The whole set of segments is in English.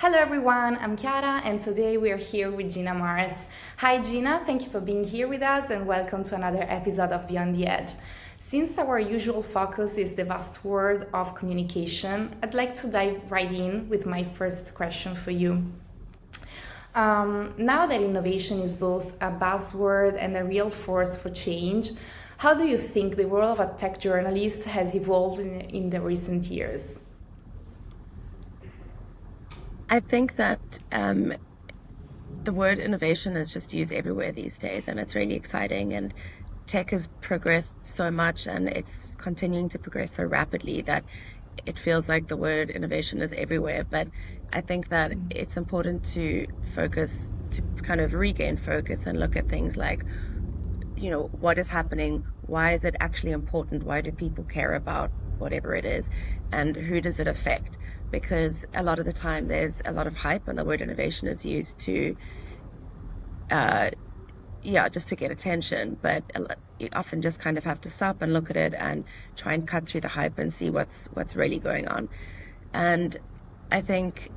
Hello everyone, I'm Chiara and today we are here with Gina Marrs. Hi Gina, thank you for being here with us and welcome to another episode of Beyond the Edge. Since our usual focus is the vast world of communication, I'd like to dive right in with my first question for you. Now that innovation is both a buzzword and a real force for change, how do you think the role of a tech journalist has evolved in the recent years? I think that the word innovation is just used everywhere these days, and it's really exciting. And tech has progressed so much, and it's continuing to progress so rapidly that it feels like the word innovation is everywhere. But I think that it's important to focus, to kind of regain focus and look at things like, what is happening? Why is it actually important? Why do people care about whatever it is? And who does it affect? Because a lot of the time there's a lot of hype, and the word innovation is used to, uh, just to get attention. But you often just kind of have to stop and look at it and try and cut through the hype and see what's really going on. And I think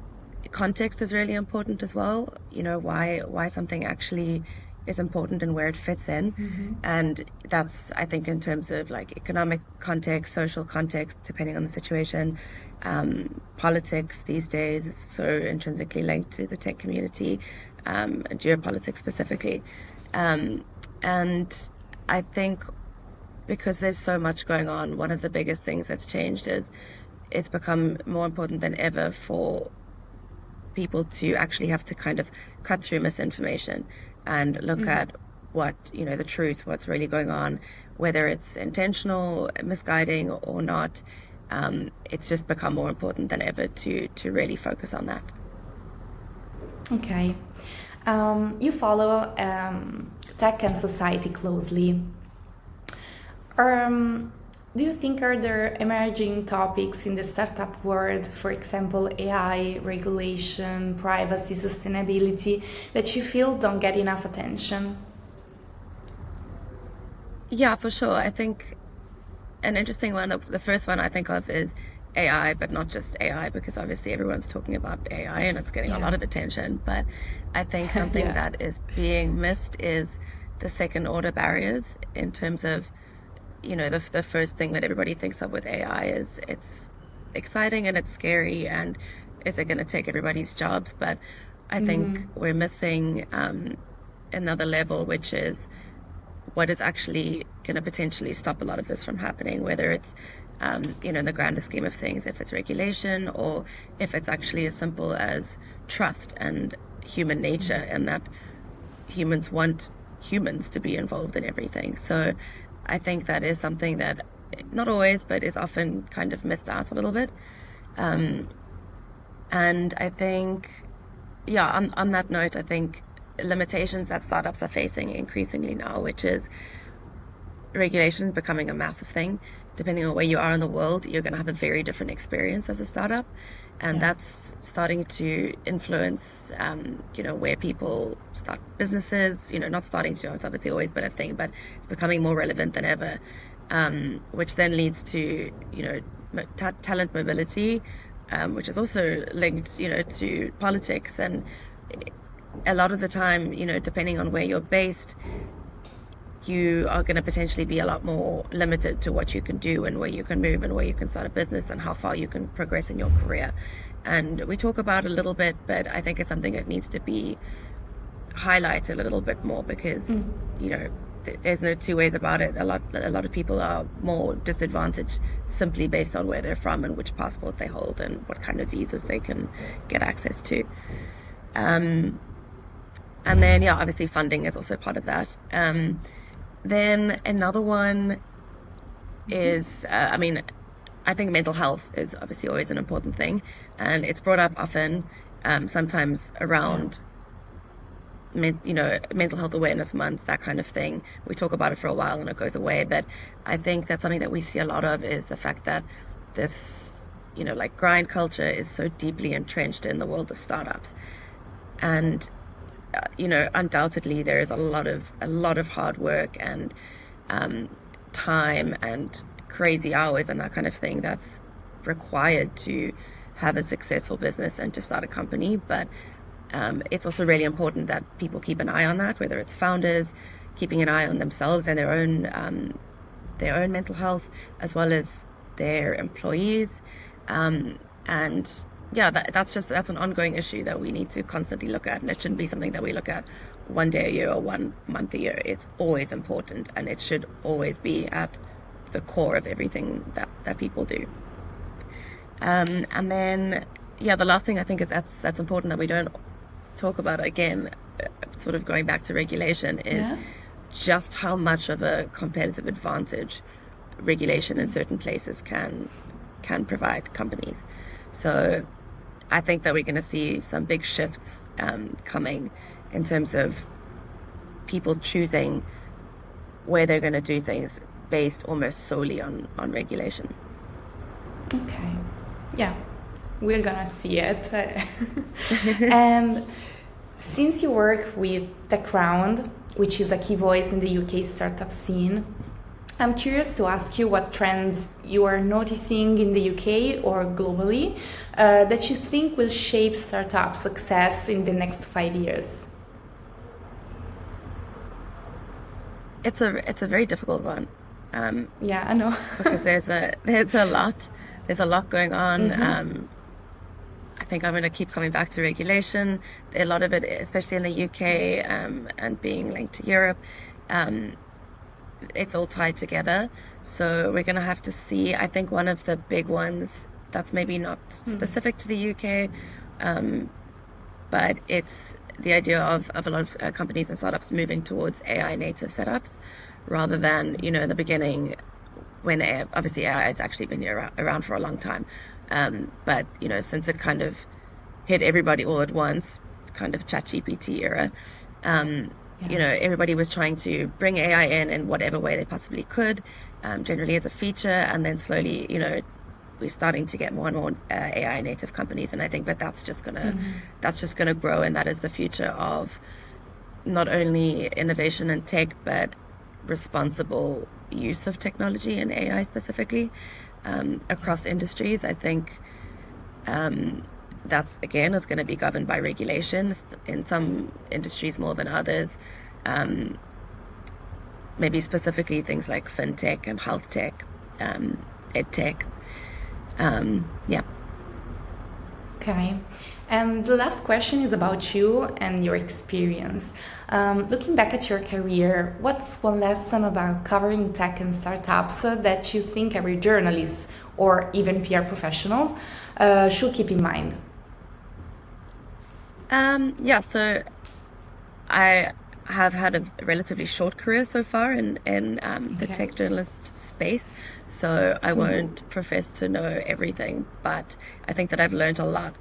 context is really important as well. Why something actually is important and where it fits in. And that's, I think, in terms of like economic context, social context, depending on the situation. Politics these days is so intrinsically linked to the tech community, and geopolitics specifically. And I think because there's so much going on, one of the biggest things that's changed is it's become more important than ever for people to actually have to kind of cut through misinformation and look at what, the truth, what's really going on, whether it's intentional, misguiding or not. It's just become more important than ever to really focus on that. Okay. You follow tech and society closely. Do you think are there emerging topics in the startup world, for example, AI, regulation, privacy, sustainability, that you feel don't get enough attention? Yeah, for sure. I think an interesting one, the first one I think of is AI, but not just AI, because obviously everyone's talking about AI and it's getting a Yeah. lot of attention. But I think something Yeah. that is being missed is the second order barriers in terms of, the first thing that everybody thinks of with AI is it's exciting and it's scary, and is it going to take everybody's jobs? But I think we're missing another level, which is what is actually going to potentially stop a lot of this from happening, whether it's, in the grander scheme of things, if it's regulation or if it's actually as simple as trust and human nature, and that humans want humans to be involved in everything. So I think that is something that not always, but is often kind of missed out a little bit. Um, and I think, on that note, I think limitations that startups are facing increasingly now, which is regulation becoming a massive thing. Depending on where you are in the world, you're going to have a very different experience as a startup. And Yeah. that's starting to influence, where people start businesses, not starting to, it's obviously always been a thing, but it's becoming more relevant than ever, which then leads to, talent mobility, which is also linked, to politics. And a lot of the time, depending on where you're based, you are going to potentially be a lot more limited to what you can do and where you can move and where you can start a business and how far you can progress in your career. And we talk about it a little bit, but I think it's something that needs to be highlighted a little bit more because, there's no two ways about it. A lot of people are more disadvantaged simply based on where they're from and which passport they hold and what kind of visas they can get access to. Um, and then, obviously funding is also part of that. Then another one is, I think mental health is obviously always an important thing, and it's brought up often, sometimes Yeah. around, mental health awareness month, that kind of thing. We talk about it for a while and it goes away, but I think that's something that we see a lot of is the fact that this, like grind culture is so deeply entrenched in the world of startups. And undoubtedly there is a lot of hard work and um, time and crazy hours and that kind of thing that's required to have a successful business and to start a company, but it's also really important that people keep an eye on that, whether it's founders keeping an eye on themselves and their own mental health, as well as their employees. And yeah, that's an ongoing issue that we need to constantly look at, and it shouldn't be something that we look at one day a year or 1 month a year. It's always important, and it should always be at the core of everything that people do. And then, yeah, the last thing I think is that's important that we don't talk about, again, sort of going back to regulation, is just how much of a competitive advantage regulation in certain places can provide companies. So I think that we're going to see some big shifts coming in terms of people choosing where they're going to do things based almost solely on regulation. Okay. Yeah, we're gonna see it. And since you work with TechRound, which is a key voice in the UK startup scene, I'm curious to ask you what trends you are noticing in the UK or globally that you think will shape startup success in the next 5 years. It's a very difficult one. Yeah, I know. Because there's a lot going on. I think I'm going to keep coming back to regulation. A lot of it, especially in the UK and being linked to Europe, it's all tied together. So we're going to have to see. I think one of the big ones that's maybe not specific to the UK, but it's the idea of a lot of companies and startups moving towards AI native setups, rather than, in the beginning, when obviously AI has actually been around for a long time. But, since it kind of hit everybody all at once, kind of ChatGPT era, everybody was trying to bring AI in whatever way they possibly could, generally as a feature, and then slowly, we're starting to get more and more AI native companies, and I think that's just gonna grow, and that is the future of not only innovation and tech, but responsible use of technology and AI specifically across industries. I think that's, again, is going to be governed by regulations in some industries more than others. Maybe specifically things like fintech and health tech, ed tech. Yeah. Okay. And the last question is about you and your experience. Looking back at your career, what's one lesson about covering tech and startups that you think every journalist or even PR professional should keep in mind? So I have had a relatively short career so far in the tech journalist space, so I won't profess to know everything, but I think that I've learned a lot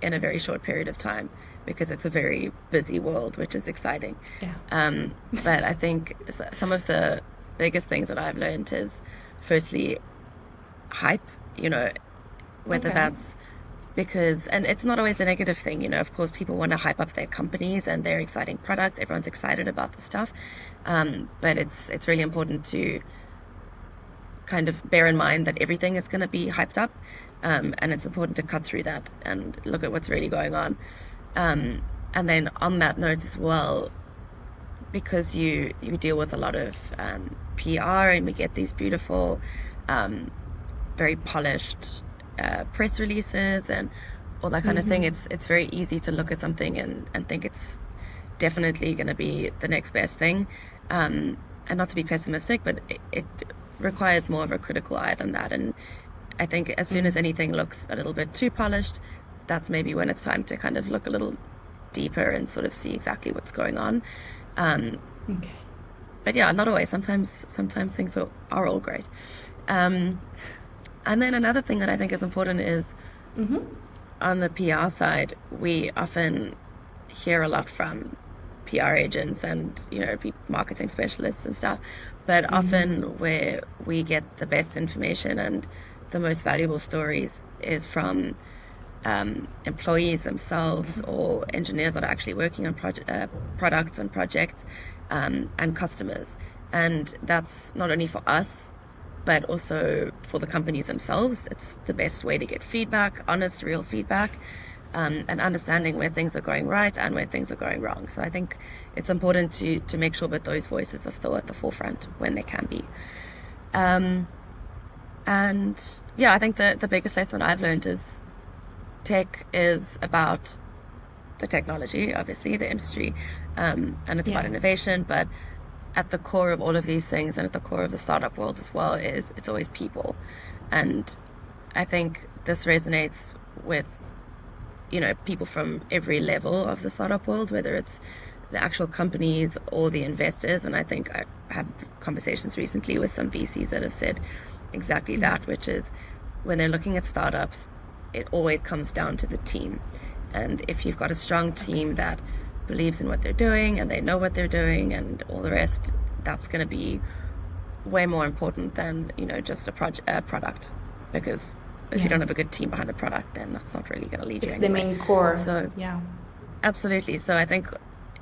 in a very short period of time, because it's a very busy world, which is exciting. But I think some of the biggest things that I've learned is, firstly, hype, whether that's because, and it's not always a negative thing, of course people want to hype up their companies and their exciting products, everyone's excited about the stuff, but it's really important to kind of bear in mind that everything is going to be hyped up, and it's important to cut through that and look at what's really going on, and then on that note as well, because you deal with a lot of PR, and we get these beautiful very polished press releases and all that kind of thing, it's very easy to look at something and think it's definitely going to be the next best thing, and not to be pessimistic, but it requires more of a critical eye than that. And I think as soon as anything looks a little bit too polished, that's maybe when it's time to kind of look a little deeper and sort of see exactly what's going on. But yeah, not always. Sometimes things are all great. And then another thing that I think is important is on the PR side, we often hear a lot from PR agents and marketing specialists and stuff, but often where we get the best information and the most valuable stories is from employees themselves or engineers that are actually working on products and projects, and customers. And that's not only for us but also for the companies themselves. It's the best way to get feedback, honest, real feedback, and understanding where things are going right and where things are going wrong. So I think it's important to make sure that those voices are still at the forefront when they can be. And yeah, I think the biggest lesson I've learned is tech is about the technology, obviously, the industry, and it's about innovation, but at the core of all of these things and at the core of the startup world as well is it's always people. And I think this resonates with, people from every level of the startup world, whether it's the actual companies or the investors. And I think I had conversations recently with some VCs that have said exactly that, which is when they're looking at startups, it always comes down to the team. And if you've got a strong team that believes in what they're doing and they know what they're doing and all the rest, that's going to be way more important than just a product, because if you don't have a good team behind a product, then that's not really going to lead you anywhere. It's the main core. So absolutely. So I think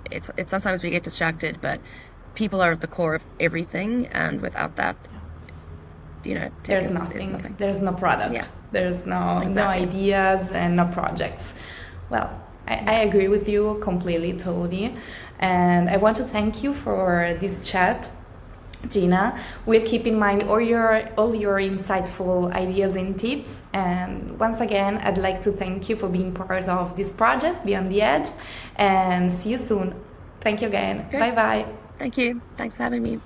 it's sometimes we get distracted, but people are at the core of everything, and without that, there's nothing. There's no product. There's no ideas and no projects. Well, I agree with you completely, totally. And I want to thank you for this chat, Gina. We'll keep in mind all your insightful ideas and tips. And once again, I'd like to thank you for being part of this project, Beyond the Edge. And see you soon. Thank you again. Bye-bye. Thank you. Thanks for having me.